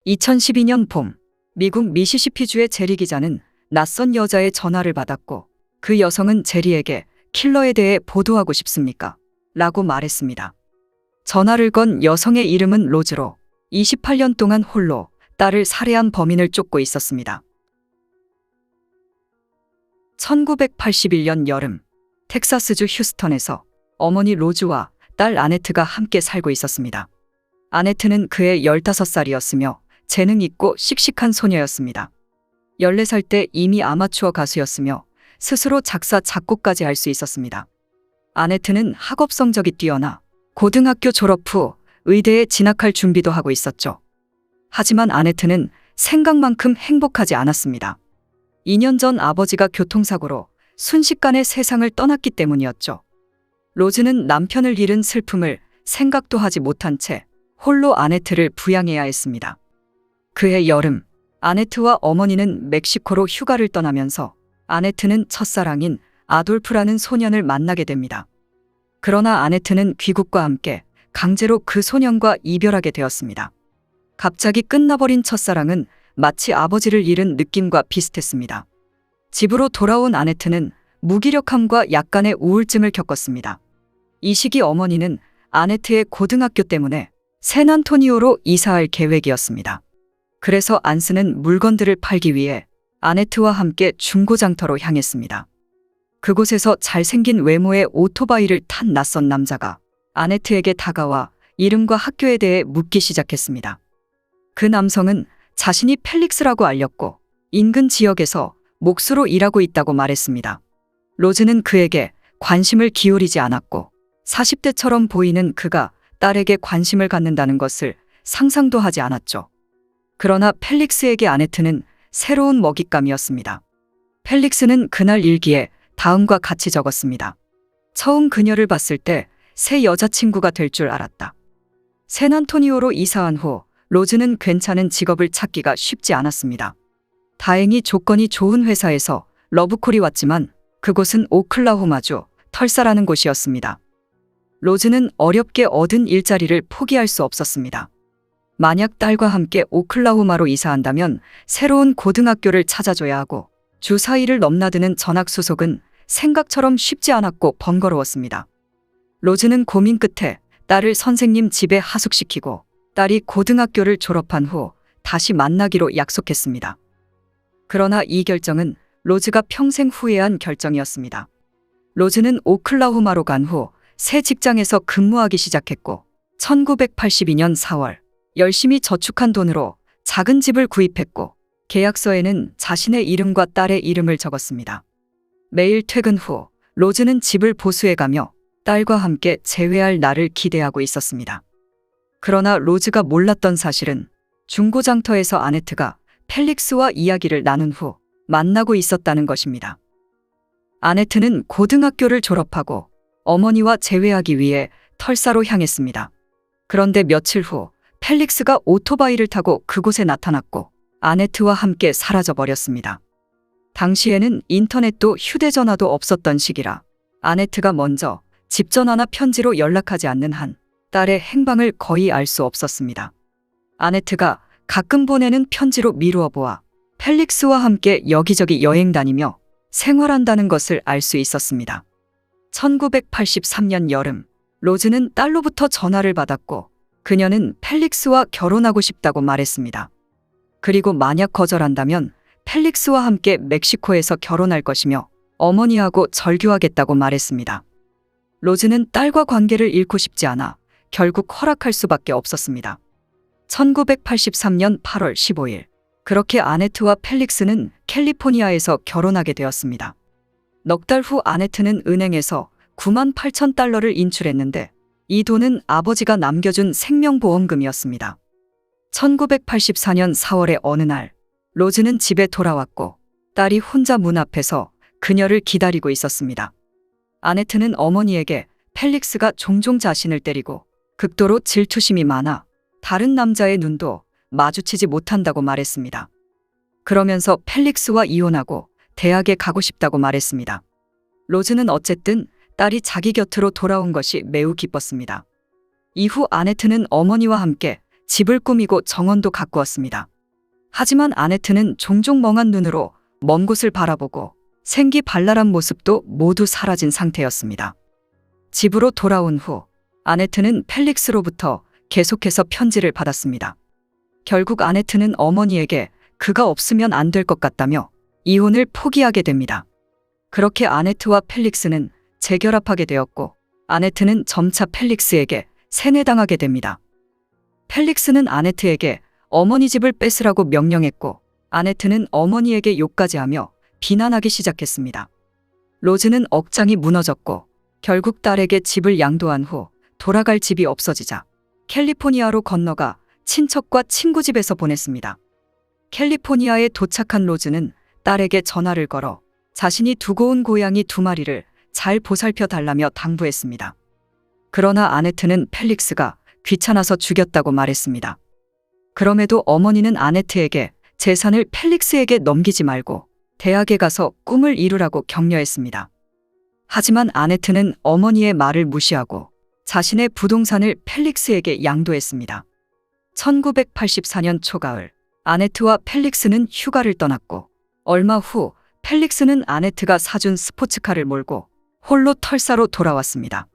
2012년 봄, 미국 미시시피주의 제리 기자는 낯선 여자의 전화를 받았고 그 여성은 제리에게 킬러에 대해 보도하고 싶습니까? 라고 말했습니다. 전화를 건 여성의 이름은 로즈로 28년 동안 홀로 딸을 살해한 범인을 쫓고 있었습니다. 1981년 여름, 텍사스주 휴스턴에서 어머니 로즈와 딸 아네트가 함께 살고 있었습니다. 아네트는 그의 15살이었으며 재능 있고 씩씩한 소녀였습니다. 14살 때 이미 아마추어 가수였으며 스스로 작사, 작곡까지 할 수 있었습니다. 아네트는 학업 성적이 뛰어나 고등학교 졸업 후 의대에 진학할 준비도 하고 있었죠. 하지만 아네트는 생각만큼 행복하지 않았습니다. 2년 전 아버지가 교통사고로 순식간에 세상을 떠났기 때문이었죠. 로즈는 남편을 잃은 슬픔을 생각도 하지 못한 채 홀로 아네트를 부양해야 했습니다. 그해 여름, 아네트와 어머니는 멕시코로 휴가를 떠나면서 아네트는 첫사랑인 아돌프라는 소년을 만나게 됩니다. 그러나 아네트는 귀국과 함께 강제로 그 소년과 이별하게 되었습니다. 갑자기 끝나버린 첫사랑은 마치 아버지를 잃은 느낌과 비슷했습니다. 집으로 돌아온 아네트는 무기력함과 약간의 우울증을 겪었습니다. 이 시기 어머니는 아네트의 고등학교 때문에 샌안토니오로 이사할 계획이었습니다. 그래서 안 쓰는 물건들을 팔기 위해 아네트와 함께 중고장터로 향했습니다. 그곳에서 잘생긴 외모의 오토바이를 탄 낯선 남자가 아네트에게 다가와 이름과 학교에 대해 묻기 시작했습니다. 그 남성은 자신이 펠릭스라고 알렸고 인근 지역에서 목수로 일하고 있다고 말했습니다. 로즈는 그에게 관심을 기울이지 않았고 40대처럼 보이는 그가 딸에게 관심을 갖는다는 것을 상상도 하지 않았죠. 그러나 펠릭스에게 아네트는 새로운 먹잇감이었습니다. 펠릭스는 그날 일기에 다음과 같이 적었습니다. 처음 그녀를 봤을 때 새 여자친구가 될 줄 알았다. 샌안토니오로 이사한 후 로즈는 괜찮은 직업을 찾기가 쉽지 않았습니다. 다행히 조건이 좋은 회사에서 러브콜이 왔지만 그곳은 오클라호마주 털사라는 곳이었습니다. 로즈는 어렵게 얻은 일자리를 포기할 수 없었습니다. 만약 딸과 함께 오클라호마로 이사한다면 새로운 고등학교를 찾아줘야 하고 주 4일을 넘나드는 전학수속은 생각처럼 쉽지 않았고 번거로웠습니다. 로즈는 고민 끝에 딸을 선생님 집에 하숙시키고 딸이 고등학교를 졸업한 후 다시 만나기로 약속했습니다. 그러나 이 결정은 로즈가 평생 후회한 결정이었습니다. 로즈는 오클라호마로 간 후 새 직장에서 근무하기 시작했고 1982년 4월 열심히 저축한 돈으로 작은 집을 구입했고 계약서에는 자신의 이름과 딸의 이름을 적었습니다. 매일 퇴근 후 로즈는 집을 보수해가며 딸과 함께 재회할 날을 기대하고 있었습니다. 그러나 로즈가 몰랐던 사실은 중고장터에서 아네트가 펠릭스와 이야기를 나눈 후 만나고 있었다는 것입니다. 아네트는 고등학교를 졸업하고 어머니와 재회하기 위해 털사로 향했습니다. 그런데 며칠 후 펠릭스가 오토바이를 타고 그곳에 나타났고 아네트와 함께 사라져버렸습니다. 당시에는 인터넷도 휴대전화도 없었던 시기라 아네트가 먼저 집 전화나 편지로 연락하지 않는 한 딸의 행방을 거의 알 수 없었습니다. 아네트가 가끔 보내는 편지로 미루어 보아 펠릭스와 함께 여기저기 여행 다니며 생활한다는 것을 알 수 있었습니다. 1983년 여름, 로즈는 딸로부터 전화를 받았고 그녀는 펠릭스와 결혼하고 싶다고 말했습니다. 그리고 만약 거절한다면 펠릭스와 함께 멕시코에서 결혼할 것이며 어머니하고 절교하겠다고 말했습니다. 로즈는 딸과 관계를 잃고 싶지 않아 결국 허락할 수밖에 없었습니다. 1983년 8월 15일, 그렇게 아네트와 펠릭스는 캘리포니아에서 결혼하게 되었습니다. 넉 달 후 아네트는 은행에서 98,000달러를 인출했는데 이 돈은 아버지가 남겨준 생명보험금이었습니다. 1984년 4월의 어느 날, 로즈는 집에 돌아왔고 딸이 혼자 문 앞에서 그녀를 기다리고 있었습니다. 아네트는 어머니에게 펠릭스가 종종 자신을 때리고 극도로 질투심이 많아 다른 남자의 눈도 마주치지 못한다고 말했습니다. 그러면서 펠릭스와 이혼하고 대학에 가고 싶다고 말했습니다. 로즈는 어쨌든 딸이 자기 곁으로 돌아온 것이 매우 기뻤습니다. 이후 아네트는 어머니와 함께 집을 꾸미고 정원도 가꾸었습니다. 하지만 아네트는 종종 멍한 눈으로 먼 곳을 바라보고 생기발랄한 모습도 모두 사라진 상태였습니다. 집으로 돌아온 후 아네트는 펠릭스로부터 계속해서 편지를 받았습니다. 결국 아네트는 어머니에게 그가 없으면 안 될 것 같다며 이혼을 포기하게 됩니다. 그렇게 아네트와 펠릭스는 재결합하게 되었고 아네트는 점차 펠릭스에게 세뇌당하게 됩니다. 펠릭스는 아네트에게 어머니 집을 뺏으라고 명령했고 아네트는 어머니에게 욕까지 하며 비난하기 시작했습니다. 로즈는 억장이 무너졌고 결국 딸에게 집을 양도한 후 돌아갈 집이 없어지자 캘리포니아로 건너가 친척과 친구 집에서 보냈습니다. 캘리포니아에 도착한 로즈는 딸에게 전화를 걸어 자신이 두고 온 고양이 2마리를 잘 보살펴 달라며 당부했습니다. 그러나 아네트는 펠릭스가 귀찮아서 죽였다고 말했습니다. 그럼에도 어머니는 아네트에게 재산을 펠릭스에게 넘기지 말고 대학에 가서 꿈을 이루라고 격려했습니다. 하지만 아네트는 어머니의 말을 무시하고 자신의 부동산을 펠릭스에게 양도했습니다. 1984년 초가을, 아네트와 펠릭스는 휴가를 떠났고 얼마 후 펠릭스는 아네트가 사준 스포츠카를 몰고 홀로 털사로 돌아왔습니다.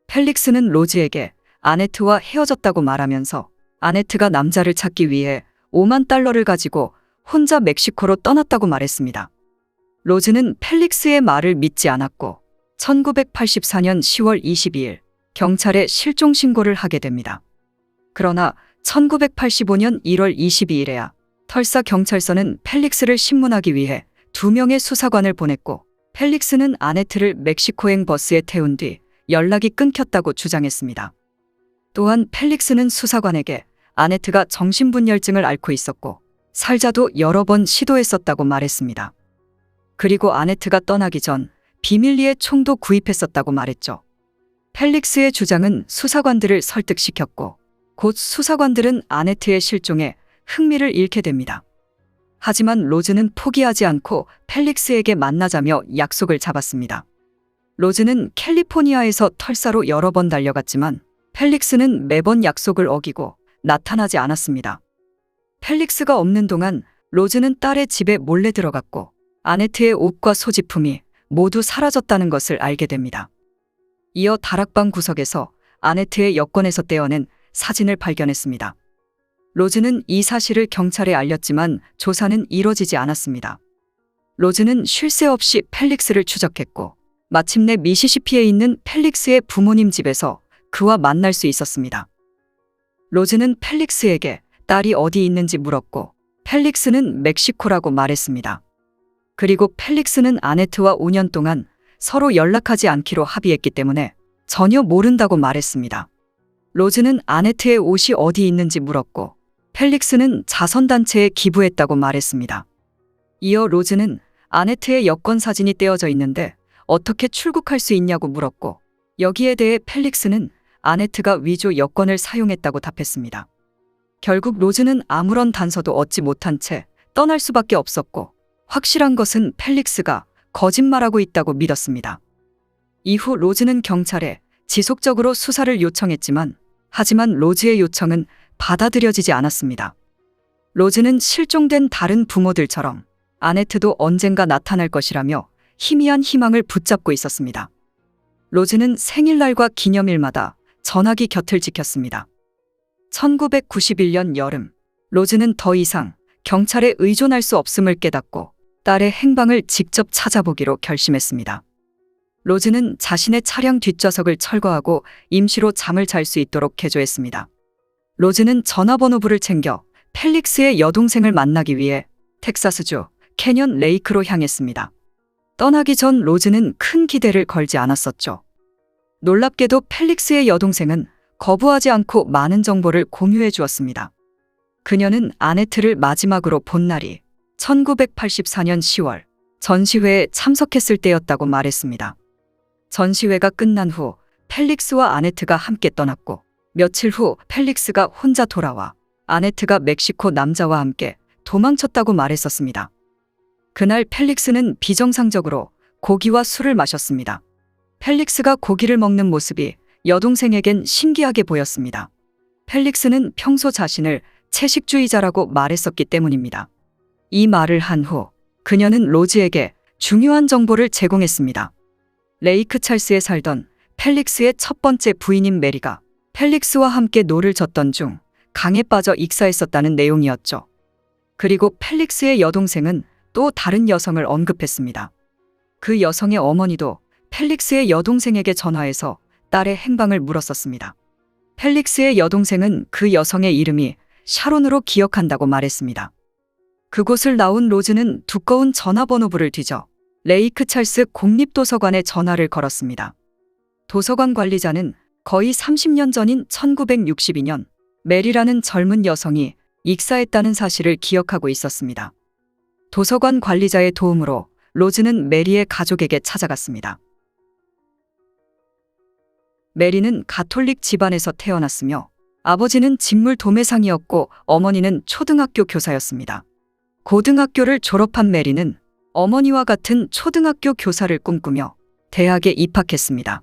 펠릭스는 로즈에게 아네트와 헤어졌다고 말하면서 아네트가 남자를 찾기 위해 5만 달러를 가지고 혼자 멕시코로 떠났다고 말했습니다. 로즈는 펠릭스의 말을 믿지 않았고 1984년 10월 22일 경찰에 실종 신고를 하게 됩니다. 그러나 1985년 1월 22일에야 털사 경찰서는 펠릭스를 신문하기 위해 2명의 수사관을 보냈고 펠릭스는 아네트를 멕시코행 버스에 태운 뒤 연락이 끊겼다고 주장했습니다. 또한 펠릭스는 수사관에게 아네트가 정신분열증을 앓고 있었고 살자도 여러 번 시도했었다고 말했습니다. 그리고 아네트가 떠나기 전 비밀리에 총도 구입했었다고 말했죠. 펠릭스의 주장은 수사관들을 설득시켰고 곧 수사관들은 아네트의 실종에 흥미를 잃게 됩니다. 하지만 로즈는 포기하지 않고 펠릭스에게 만나자며 약속을 잡았습니다. 로즈는 캘리포니아에서 털사로 여러 번 달려갔지만 펠릭스는 매번 약속을 어기고 나타나지 않았습니다. 펠릭스가 없는 동안 로즈는 딸의 집에 몰래 들어갔고 아네트의 옷과 소지품이 모두 사라졌다는 것을 알게 됩니다. 이어 다락방 구석에서 아네트의 여권에서 떼어낸 사진을 발견했습니다. 로즈는 이 사실을 경찰에 알렸지만 조사는 이뤄지지 않았습니다. 로즈는 쉴 새 없이 펠릭스를 추적했고 마침내 미시시피에 있는 펠릭스의 부모님 집에서 그와 만날 수 있었습니다. 로즈는 펠릭스에게 딸이 어디 있는지 물었고 펠릭스는 멕시코라고 말했습니다. 그리고 펠릭스는 아네트와 5년 동안 서로 연락하지 않기로 합의했기 때문에 전혀 모른다고 말했습니다. 로즈는 아네트의 옷이 어디 있는지 물었고 펠릭스는 자선단체에 기부했다고 말했습니다. 이어 로즈는 아네트의 여권 사진이 떼어져 있는데 어떻게 출국할 수 있냐고 물었고 여기에 대해 펠릭스는 아네트가 위조 여권을 사용했다고 답했습니다. 결국 로즈는 아무런 단서도 얻지 못한 채 떠날 수밖에 없었고 확실한 것은 펠릭스가 거짓말하고 있다고 믿었습니다. 이후 로즈는 경찰에 지속적으로 수사를 요청했지만 하지만 로즈의 요청은 받아들여지지 않았습니다. 로즈는 실종된 다른 부모들처럼 아네트도 언젠가 나타날 것이라며 희미한 희망을 붙잡고 있었습니다. 로즈는 생일날과 기념일마다 전화기 곁을 지켰습니다. 1991년 여름, 로즈는 더 이상 경찰에 의존할 수 없음을 깨닫고 딸의 행방을 직접 찾아보기로 결심했습니다. 로즈는 자신의 차량 뒷좌석을 철거하고 임시로 잠을 잘 수 있도록 개조했습니다. 로즈는 전화번호부를 챙겨 펠릭스의 여동생을 만나기 위해 텍사스주 캐년 레이크로 향했습니다. 떠나기 전 로즈는 큰 기대를 걸지 않았었죠. 놀랍게도 펠릭스의 여동생은 거부하지 않고 많은 정보를 공유해 주었습니다. 그녀는 아네트를 마지막으로 본 날이 1984년 10월 전시회에 참석했을 때였다고 말했습니다. 전시회가 끝난 후 펠릭스와 아네트가 함께 떠났고 며칠 후 펠릭스가 혼자 돌아와 아네트가 멕시코 남자와 함께 도망쳤다고 말했었습니다. 그날 펠릭스는 비정상적으로 고기와 술을 마셨습니다. 펠릭스가 고기를 먹는 모습이 여동생에겐 신기하게 보였습니다. 펠릭스는 평소 자신을 채식주의자라고 말했었기 때문입니다. 이 말을 한 후 그녀는 로즈에게 중요한 정보를 제공했습니다. 레이크 찰스에 살던 펠릭스의 첫 번째 부인인 메리가 펠릭스와 함께 노를 젓던 중 강에 빠져 익사했었다는 내용이었죠. 그리고 펠릭스의 여동생은 또 다른 여성을 언급했습니다. 그 여성의 어머니도 펠릭스의 여동생에게 전화해서 딸의 행방을 물었었습니다. 펠릭스의 여동생은 그 여성의 이름이 샤론으로 기억한다고 말했습니다. 그곳을 나온 로즈는 두꺼운 전화번호부를 뒤져 레이크 찰스 공립도서관에 전화를 걸었습니다. 도서관 관리자는 거의 30년 전인 1962년 메리라는 젊은 여성이 익사했다는 사실을 기억하고 있었습니다. 도서관 관리자의 도움으로 로즈는 메리의 가족에게 찾아갔습니다. 메리는 가톨릭 집안에서 태어났으며 아버지는 직물 도매상이었고 어머니는 초등학교 교사였습니다. 고등학교를 졸업한 메리는 어머니와 같은 초등학교 교사를 꿈꾸며 대학에 입학했습니다.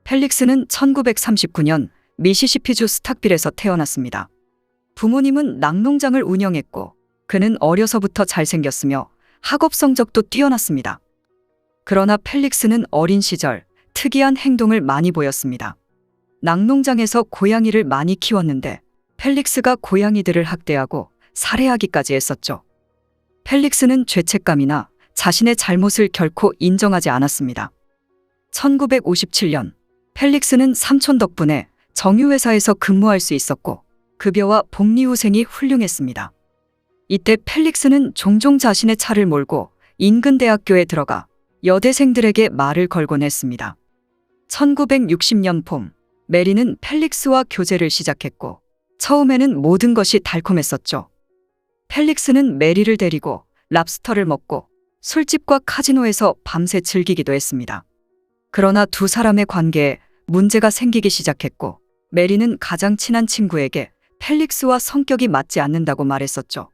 펠릭스는 1939년 미시시피주 스탁빌에서 태어났습니다. 부모님은 낙농장을 운영했고 그는 어려서부터 잘생겼으며 학업 성적도 뛰어났습니다. 그러나 펠릭스는 어린 시절 특이한 행동을 많이 보였습니다. 낙농장에서 고양이를 많이 키웠는데 펠릭스가 고양이들을 학대하고 살해하기까지 했었죠. 펠릭스는 죄책감이나 자신의 잘못을 결코 인정하지 않았습니다. 1957년 펠릭스는 삼촌 덕분에 정유회사에서 근무할 수 있었고 급여와 복리후생이 훌륭했습니다. 이때 펠릭스는 종종 자신의 차를 몰고 인근 대학교에 들어가 여대생들에게 말을 걸곤 했습니다. 1960년 봄 메리는 펠릭스와 교제를 시작했고 처음에는 모든 것이 달콤했었죠. 펠릭스는 메리를 데리고 랍스터를 먹고 술집과 카지노에서 밤새 즐기기도 했습니다. 그러나 두 사람의 관계에 문제가 생기기 시작했고 메리는 가장 친한 친구에게 펠릭스와 성격이 맞지 않는다고 말했었죠.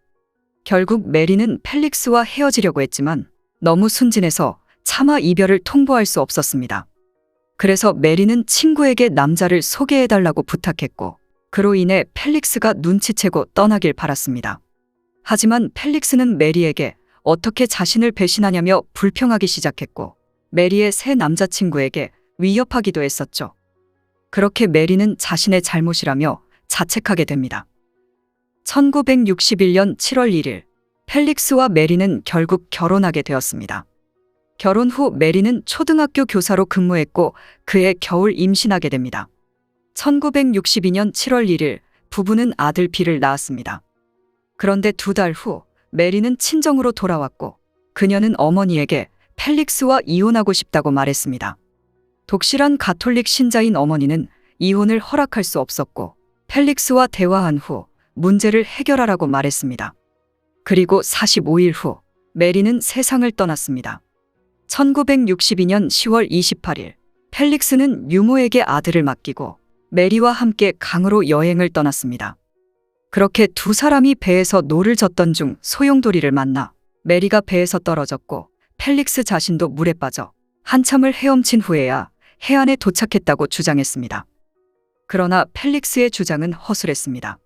결국 메리는 펠릭스와 헤어지려고 했지만 너무 순진해서 차마 이별을 통보할 수 없었습니다. 그래서 메리는 친구에게 남자를 소개해달라고 부탁했고 그로 인해 펠릭스가 눈치채고 떠나길 바랐습니다. 하지만 펠릭스는 메리에게 어떻게 자신을 배신하냐며 불평하기 시작했고 메리의 새 남자친구에게 위협하기도 했었죠. 그렇게 메리는 자신의 잘못이라며 자책하게 됩니다. 1961년 7월 1일 펠릭스와 메리는 결국 결혼하게 되었습니다. 결혼 후 메리는 초등학교 교사로 근무했고 그해 겨울 임신하게 됩니다. 1962년 7월 1일 부부는 아들 빌을 낳았습니다. 그런데 두 달 후 메리는 친정으로 돌아왔고 그녀는 어머니에게 펠릭스와 이혼하고 싶다고 말했습니다. 독실한 가톨릭 신자인 어머니는 이혼을 허락할 수 없었고 펠릭스와 대화한 후 문제를 해결하라고 말했습니다. 그리고 45일 후 메리는 세상을 떠났습니다. 1962년 10월 28일 펠릭스는 유모에게 아들을 맡기고 메리와 함께 강으로 여행을 떠났습니다. 그렇게 두 사람이 배에서 노를 젓던 중 소용돌이를 만나 메리가 배에서 떨어졌고 펠릭스 자신도 물에 빠져 한참을 헤엄친 후에야 해안에 도착했다고 주장했습니다. 그러나 펠릭스의 주장은 허술했습니다.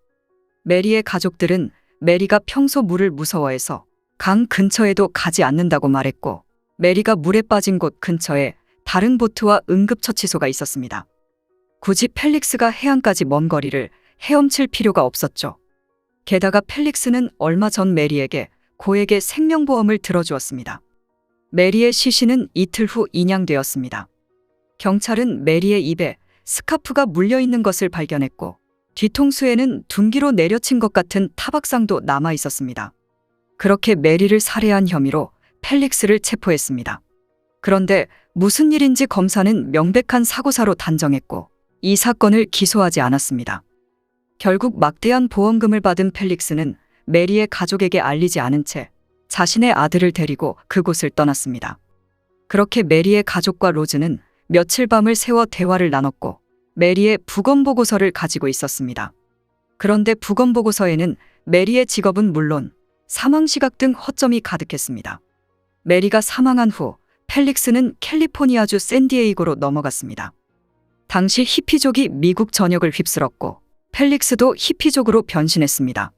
메리의 가족들은 메리가 평소 물을 무서워해서 강 근처에도 가지 않는다고 말했고 메리가 물에 빠진 곳 근처에 다른 보트와 응급처치소가 있었습니다. 굳이 펠릭스가 해안까지 먼 거리를 헤엄칠 필요가 없었죠. 게다가 펠릭스는 얼마 전 메리에게 고액의 생명보험을 들어주었습니다. 메리의 시신은 이틀 후 인양되었습니다. 경찰은 메리의 입에 스카프가 물려있는 것을 발견했고 뒤통수에는 둔기로 내려친 것 같은 타박상도 남아 있었습니다. 그렇게 메리를 살해한 혐의로 펠릭스를 체포했습니다. 그런데 무슨 일인지 검사는 명백한 사고사로 단정했고 이 사건을 기소하지 않았습니다. 결국 막대한 보험금을 받은 펠릭스는 메리의 가족에게 알리지 않은 채 자신의 아들을 데리고 그곳을 떠났습니다. 그렇게 메리의 가족과 로즈는 며칠 밤을 새워 대화를 나눴고 메리의 부검보고서를 가지고 있었습니다. 그런데 부검보고서에는 메리의 직업은 물론 사망시각 등 허점이 가득했습니다. 메리가 사망한 후 펠릭스는 캘리포니아주 샌디에이고로 넘어갔습니다. 당시 히피족이 미국 전역을 휩쓸었고 펠릭스도 히피족으로 변신했습니다.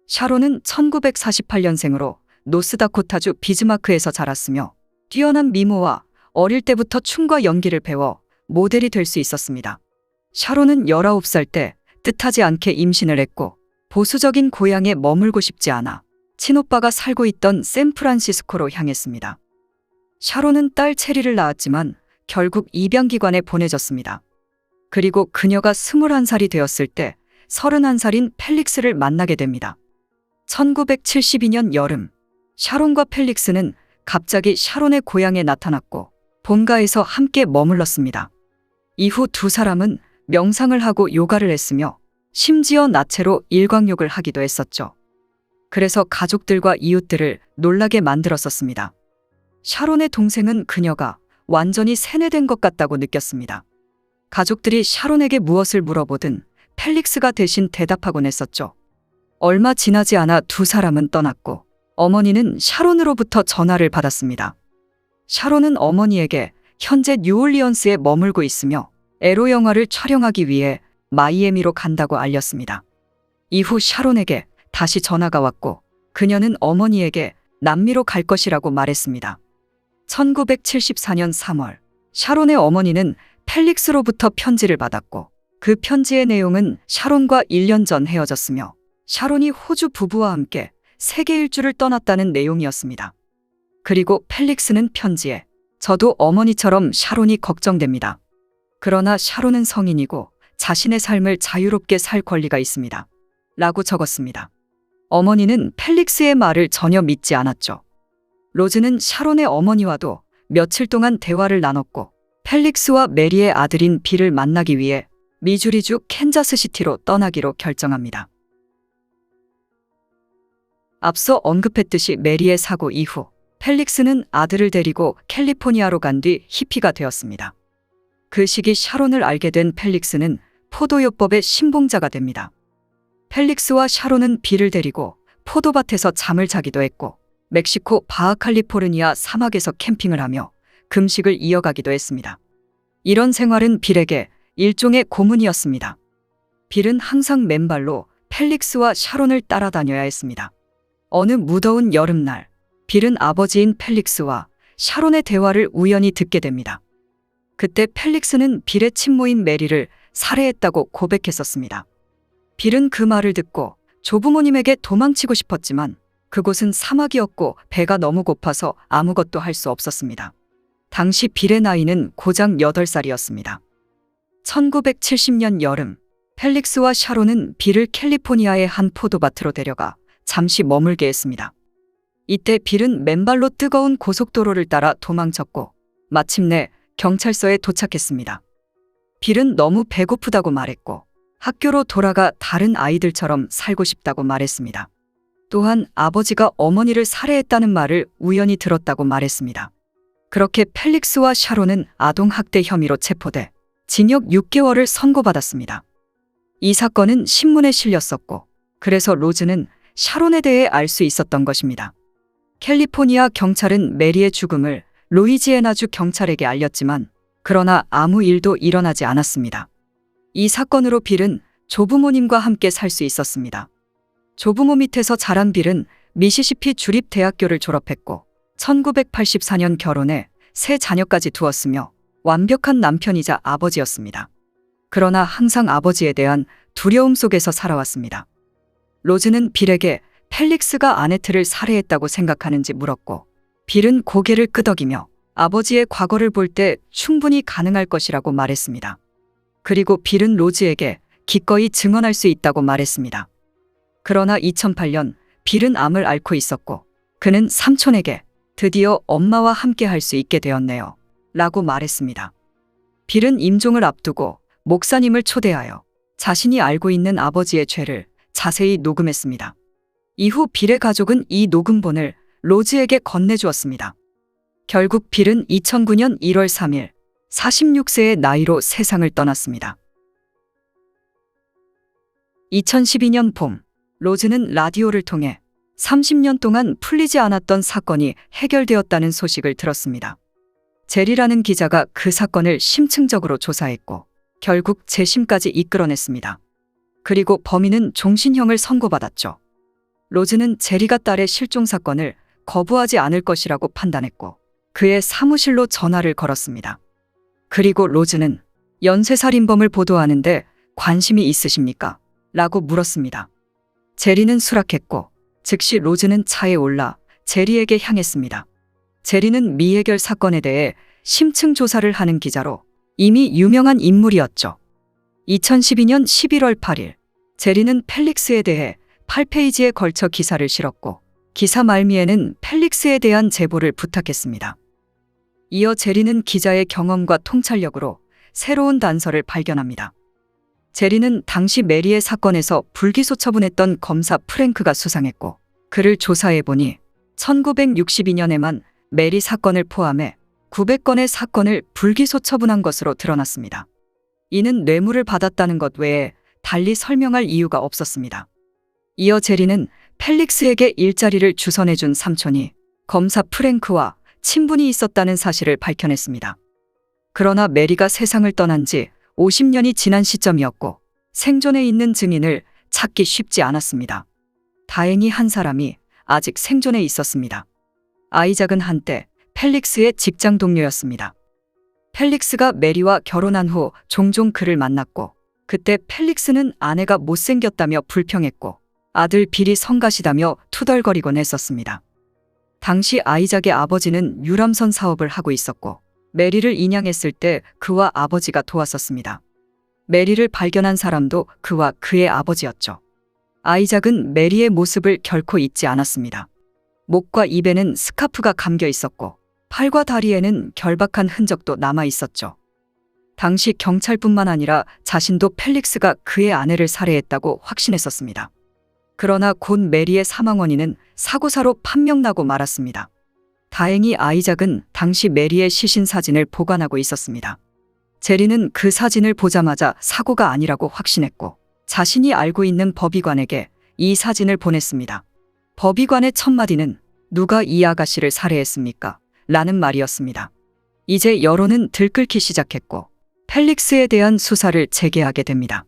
샤론은 1948년생으로 노스다코타주 비즈마크에서 자랐으며 뛰어난 미모와 어릴 때부터 춤과 연기를 배워 모델이 될 수 있었습니다. 샤론은 19살 때 뜻하지 않게 임신을 했고 보수적인 고향에 머물고 싶지 않아 친오빠가 살고 있던 샌프란시스코로 향했습니다. 샤론은 딸 체리를 낳았지만 결국 입양기관에 보내졌습니다. 그리고 그녀가 21살이 되었을 때 31살인 펠릭스를 만나게 됩니다. 1972년 여름, 샤론과 펠릭스는 갑자기 샤론의 고향에 나타났고 본가에서 함께 머물렀습니다. 이후 두 사람은 명상을 하고 요가를 했으며 심지어 나체로 일광욕을 하기도 했었죠. 그래서 가족들과 이웃들을 놀라게 만들었었습니다. 샤론의 동생은 그녀가 완전히 세뇌된 것 같다고 느꼈습니다. 가족들이 샤론에게 무엇을 물어보든 펠릭스가 대신 대답하곤 했었죠. 얼마 지나지 않아 두 사람은 떠났고 어머니는 샤론으로부터 전화를 받았습니다. 샤론은 어머니에게 현재 뉴올리언스에 머물고 있으며 에로 영화를 촬영하기 위해 마이애미로 간다고 알렸습니다. 이후 샤론에게 다시 전화가 왔고 그녀는 어머니에게 남미로 갈 것이라고 말했습니다. 1974년 3월, 샤론의 어머니는 펠릭스로부터 편지를 받았고 그 편지의 내용은 샤론과 1년 전 헤어졌으며 샤론이 호주 부부와 함께 세계 일주를 떠났다는 내용이었습니다. 그리고 펠릭스는 편지에 저도 어머니처럼 샤론이 걱정됩니다. 그러나 샤론은 성인이고 자신의 삶을 자유롭게 살 권리가 있습니다. 라고 적었습니다. 어머니는 펠릭스의 말을 전혀 믿지 않았죠. 로즈는 샤론의 어머니와도 며칠 동안 대화를 나눴고 펠릭스와 메리의 아들인 빌을 만나기 위해 미주리주 캔자스시티로 떠나기로 결정합니다. 앞서 언급했듯이 메리의 사고 이후 펠릭스는 아들을 데리고 캘리포니아로 간 뒤 히피가 되었습니다. 그 시기 샤론을 알게 된 펠릭스는 포도요법의 신봉자가 됩니다. 펠릭스와 샤론은 빌을 데리고 포도밭에서 잠을 자기도 했고 멕시코 바하칼리포르니아 사막에서 캠핑을 하며 금식을 이어가기도 했습니다. 이런 생활은 빌에게 일종의 고문이었습니다. 빌은 항상 맨발로 펠릭스와 샤론을 따라다녀야 했습니다. 어느 무더운 여름날, 빌은 아버지인 펠릭스와 샤론의 대화를 우연히 듣게 됩니다. 그때 펠릭스는 빌의 친모인 메리를 살해했다고 고백했었습니다. 빌은 그 말을 듣고 조부모님에게 도망치고 싶었지만 그곳은 사막이었고 배가 너무 고파서 아무것도 할 수 없었습니다. 당시 빌의 나이는 고작 8살이었습니다. 1970년 여름, 펠릭스와 샤론은 빌을 캘리포니아의 한 포도밭으로 데려가 잠시 머물게 했습니다. 이때 빌은 맨발로 뜨거운 고속도로를 따라 도망쳤고 마침내 경찰서에 도착했습니다. 빌은 너무 배고프다고 말했고 학교로 돌아가 다른 아이들처럼 살고 싶다고 말했습니다. 또한 아버지가 어머니를 살해했다는 말을 우연히 들었다고 말했습니다. 그렇게 펠릭스와 샤론은 아동학대 혐의로 체포돼 징역 6개월을 선고받았습니다. 이 사건은 신문에 실렸었고 그래서 로즈는 샤론에 대해 알 수 있었던 것입니다. 캘리포니아 경찰은 메리의 죽음을 루이지애나주 경찰에게 알렸지만 그러나 아무 일도 일어나지 않았습니다. 이 사건으로 빌은 조부모님과 함께 살 수 있었습니다. 조부모 밑에서 자란 빌은 미시시피 주립대학교를 졸업했고 1984년 결혼해 세 자녀까지 두었으며 완벽한 남편이자 아버지였습니다. 그러나 항상 아버지에 대한 두려움 속에서 살아왔습니다. 로즈는 빌에게 펠릭스가 아네트를 살해했다고 생각하는지 물었고 빌은 고개를 끄덕이며 아버지의 과거를 볼 때 충분히 가능할 것이라고 말했습니다. 그리고 빌은 로즈에게 기꺼이 증언할 수 있다고 말했습니다. 그러나 2008년 빌은 암을 앓고 있었고 그는 삼촌에게 드디어 엄마와 함께 할 수 있게 되었네요. 라고 말했습니다. 빌은 임종을 앞두고 목사님을 초대하여 자신이 알고 있는 아버지의 죄를 자세히 녹음했습니다. 이후 빌의 가족은 이 녹음본을 로즈에게 건네주었습니다. 결국 빌은 2009년 1월 3일 46세의 나이로 세상을 떠났습니다. 2012년 봄, 로즈는 라디오를 통해 30년 동안 풀리지 않았던 사건이 해결되었다는 소식을 들었습니다. 제리라는 기자가 그 사건을 심층적으로 조사했고 결국 재심까지 이끌어냈습니다. 그리고 범인은 종신형을 선고받았죠. 로즈는 제리가 딸의 실종 사건을 거부하지 않을 것이라고 판단했고 그의 사무실로 전화를 걸었습니다. 그리고 로즈는 연쇄살인범을 보도하는데 관심이 있으십니까? 라고 물었습니다. 제리는 수락했고 즉시 로즈는 차에 올라 제리에게 향했습니다. 제리는 미해결 사건에 대해 심층 조사를 하는 기자로 이미 유명한 인물이었죠. 2012년 11월 8일 제리는 펠릭스에 대해 8페이지에 걸쳐 기사를 실었고 기사 말미에는 펠릭스에 대한 제보를 부탁했습니다. 이어 제리는 기자의 경험과 통찰력으로 새로운 단서를 발견합니다. 제리는 당시 메리의 사건에서 불기소 처분했던 검사 프랭크가 수상했고 그를 조사해보니 1962년에만 메리 사건을 포함해 900건의 사건을 불기소 처분한 것으로 드러났습니다. 이는 뇌물을 받았다는 것 외에 달리 설명할 이유가 없었습니다. 이어 제리는 펠릭스에게 일자리를 주선해준 삼촌이 검사 프랭크와 친분이 있었다는 사실을 밝혀냈습니다. 그러나 메리가 세상을 떠난 지 50년이 지난 시점이었고 생존해 있는 증인을 찾기 쉽지 않았습니다. 다행히 한 사람이 아직 생존해 있었습니다. 아이작은 한때 펠릭스의 직장 동료였습니다. 펠릭스가 메리와 결혼한 후 종종 그를 만났고 그때 펠릭스는 아내가 못생겼다며 불평했고 아들 빌이 성가시다며 투덜거리곤 했었습니다. 당시 아이작의 아버지는 유람선 사업을 하고 있었고 메리를 인양했을 때 그와 아버지가 도왔었습니다. 메리를 발견한 사람도 그와 그의 아버지였죠. 아이작은 메리의 모습을 결코 잊지 않았습니다. 목과 입에는 스카프가 감겨 있었고 팔과 다리에는 결박한 흔적도 남아 있었죠. 당시 경찰뿐만 아니라 자신도 펠릭스가 그의 아내를 살해했다고 확신했었습니다. 그러나 곧 메리의 사망 원인은 사고사로 판명나고 말았습니다. 다행히 아이작은 당시 메리의 시신 사진을 보관하고 있었습니다. 제리는 그 사진을 보자마자 사고가 아니라고 확신했고 자신이 알고 있는 법의관에게 이 사진을 보냈습니다. 법의관의 첫 마디는 누가 이 아가씨를 살해했습니까? 라는 말이었습니다. 이제 여론은 들끓기 시작했고 펠릭스에 대한 수사를 재개하게 됩니다.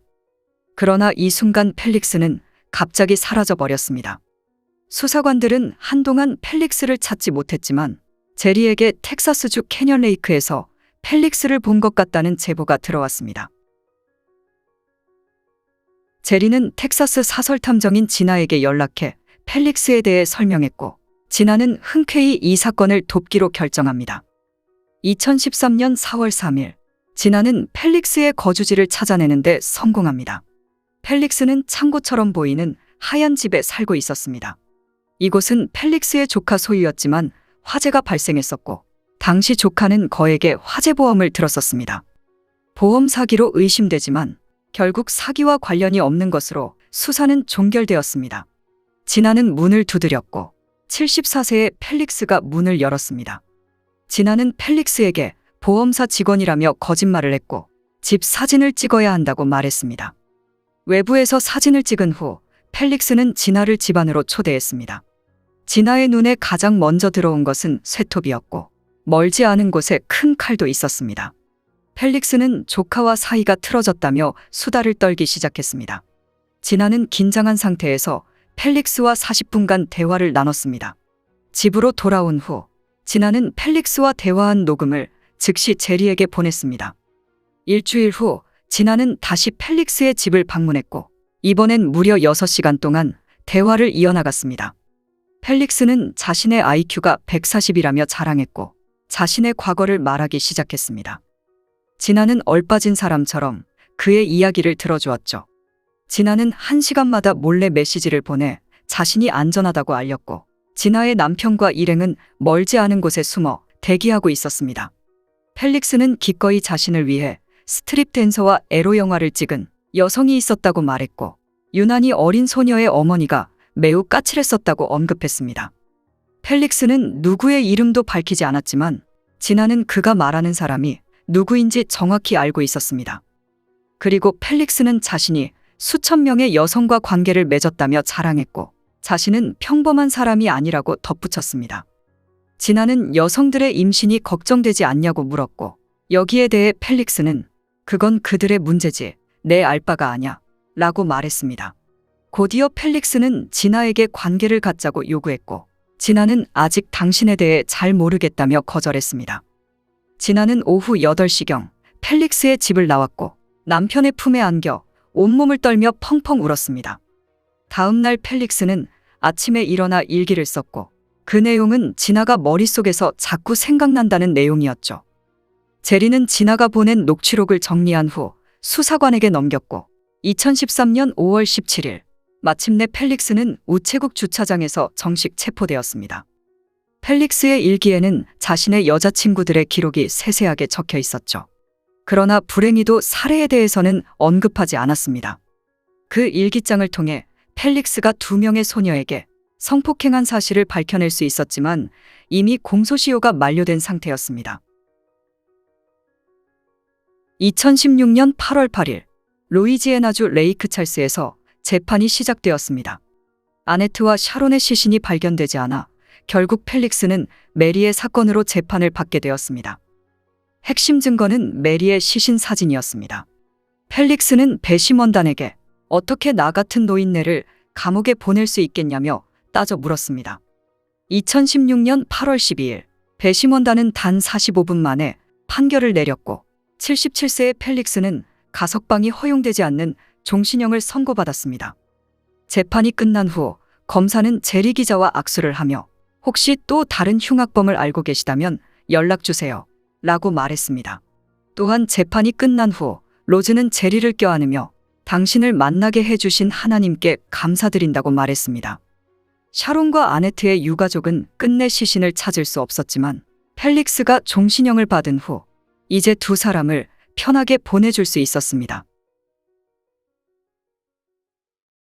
그러나 이 순간 펠릭스는 갑자기 사라져 버렸습니다. 수사관들은 한동안 펠릭스를 찾지 못했지만 제리에게 텍사스주 캐년 레이크에서 펠릭스를 본 것 같다는 제보가 들어왔습니다. 제리는 텍사스 사설탐정인 지나에게 연락해 펠릭스에 대해 설명했고 지나는 흔쾌히 이 사건을 돕기로 결정합니다. 2013년 4월 3일 지나는 펠릭스의 거주지를 찾아내는데 성공합니다. 펠릭스는 창고처럼 보이는 하얀 집에 살고 있었습니다. 이곳은 펠릭스의 조카 소유였지만 화재가 발생했었고 당시 조카는 거액의 화재보험을 들었었습니다. 보험 사기로 의심되지만 결국 사기와 관련이 없는 것으로 수사는 종결되었습니다. 지나는 문을 두드렸고 74세의 펠릭스가 문을 열었습니다. 지나는 펠릭스에게 보험사 직원이라며 거짓말을 했고 집 사진을 찍어야 한다고 말했습니다. 외부에서 사진을 찍은 후 펠릭스는 지나를 집 안으로 초대했습니다. 지나의 눈에 가장 먼저 들어온 것은 쇠톱이었고 멀지 않은 곳에 큰 칼도 있었습니다. 펠릭스는 조카와 사이가 틀어졌다며 수다를 떨기 시작했습니다. 지나는 긴장한 상태에서 펠릭스와 40분간 대화를 나눴습니다. 집으로 돌아온 후 지나는 펠릭스와 대화한 녹음을 즉시 제리에게 보냈습니다. 일주일 후 지나는 다시 펠릭스의 집을 방문했고 이번엔 무려 6시간 동안 대화를 이어나갔습니다. 펠릭스는 자신의 IQ가 140이라며 자랑했고 자신의 과거를 말하기 시작했습니다. 지나는 얼빠진 사람처럼 그의 이야기를 들어주었죠. 지나는 1시간마다 몰래 메시지를 보내 자신이 안전하다고 알렸고 지나의 남편과 일행은 멀지 않은 곳에 숨어 대기하고 있었습니다. 펠릭스는 기꺼이 자신을 위해 스트립 댄서와 에로 영화를 찍은 여성이 있었다고 말했고 유난히 어린 소녀의 어머니가 매우 까칠했었다고 언급했습니다. 펠릭스는 누구의 이름도 밝히지 않았지만 지나는 그가 말하는 사람이 누구인지 정확히 알고 있었습니다. 그리고 펠릭스는 자신이 수천 명의 여성과 관계를 맺었다며 자랑했고 자신은 평범한 사람이 아니라고 덧붙였습니다. 지나는 여성들의 임신이 걱정되지 않냐고 물었고 여기에 대해 펠릭스는 그건 그들의 문제지 내 알 바가 아냐 라고 말했습니다. 곧이어 펠릭스는 진아에게 관계를 갖자고 요구했고 진아는 아직 당신에 대해 잘 모르겠다며 거절했습니다. 진아는 오후 8시경 펠릭스의 집을 나왔고 남편의 품에 안겨 온몸을 떨며 펑펑 울었습니다. 다음 날 펠릭스는 아침에 일어나 일기를 썼고 그 내용은 진아가 머릿속에서 자꾸 생각난다는 내용이었죠. 제리는 진아가 보낸 녹취록을 정리한 후 수사관에게 넘겼고 2013년 5월 17일 마침내 펠릭스는 우체국 주차장에서 정식 체포되었습니다. 펠릭스의 일기에는 자신의 여자친구들의 기록이 세세하게 적혀 있었죠. 그러나 불행히도 살해에 대해서는 언급하지 않았습니다. 그 일기장을 통해 펠릭스가 2명의 소녀에게 성폭행한 사실을 밝혀낼 수 있었지만 이미 공소시효가 만료된 상태였습니다. 2016년 8월 8일 루이지애나주 레이크 찰스에서 재판이 시작되었습니다. 아네트와 샤론의 시신이 발견되지 않아 결국 펠릭스는 메리의 사건으로 재판을 받게 되었습니다. 핵심 증거는 메리의 시신 사진이었습니다. 펠릭스는 배심원단에게 어떻게 나 같은 노인네를 감옥에 보낼 수 있겠냐며 따져 물었습니다. 2016년 8월 12일 배심원단은 단 45분 만에 판결을 내렸고 77세의 펠릭스는 가석방이 허용되지 않는 종신형을 선고받았습니다. 재판이 끝난 후 검사는 제리 기자와 악수를 하며 혹시 또 다른 흉악범을 알고 계시다면 연락주세요 라고 말했습니다. 또한 재판이 끝난 후 로즈는 제리를 껴안으며 당신을 만나게 해주신 하나님께 감사드린다고 말했습니다. 샤론과 아네트의 유가족은 끝내 시신을 찾을 수 없었지만 펠릭스가 종신형을 받은 후 이제 2 사람을 편하게 보내줄 수 있었습니다.